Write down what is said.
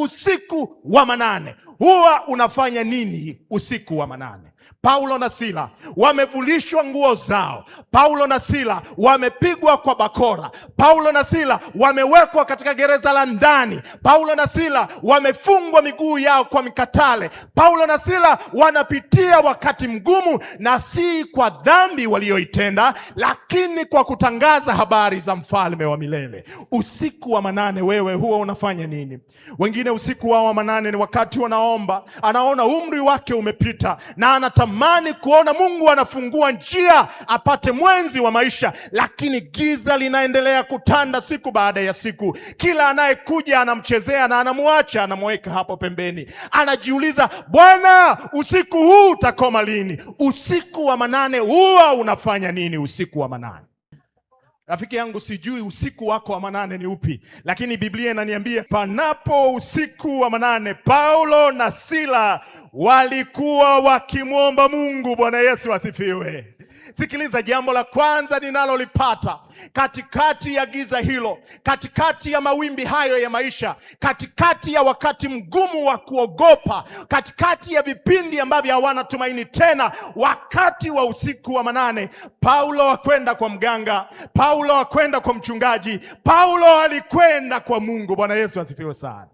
usiku wa manane. Huwa unafanya nini usiku wa manane? Paulo na Sila wamevulishwa nguo zao. Paulo na Sila wamepigwa kwa bakora. Paulo na Sila wamewekwa katika gereza la ndani. Paulo na Sila wamefungwa miguu yao kwa mikatale. Paulo na Sila wanapitia wakati mgumu, na si kwa dhambi walioitenda, lakini kwa kutangaza habari za mfalme wa milele. Usiku wa manane, wewe huwa unafanya nini? Wengine usiku wa manane ni wakati wanaomba. Anaona umri wake umepita na anatamani kuona Mungu anafungua njia apate mwenzi wa maisha, lakini giza linaendelea kutanda siku baada ya siku. Kila anayekuja anamchezea na anamwacha, anamweka hapo pembeni. Anajiuliza, Bwana, usiku huu utakoma lini? Usiku wa manane huwa unafanya nini usiku wa manane? Rafiki yangu, sijui usiku wako wa manane ni upi, lakini Biblia inaniambia panapo usiku wa manane, Paulo na Sila walikuwa wakimwomba Mungu. Bwana Yesu asifiwe. Sikiliza, jambo la kwanza ninalolipata katikati ya giza hilo, katikati ya mawimbi hayo ya maisha, katikati ya wakati mgumu wa kuogopa, katikati ya vipindi ambavyo hawana tumaini tena, wakati wa usiku wa manane, Paulo hakwenda kwa mganga, Paulo hakwenda kwa mchungaji, Paulo alikwenda kwa Mungu. Bwana Yesu asifiwe sana.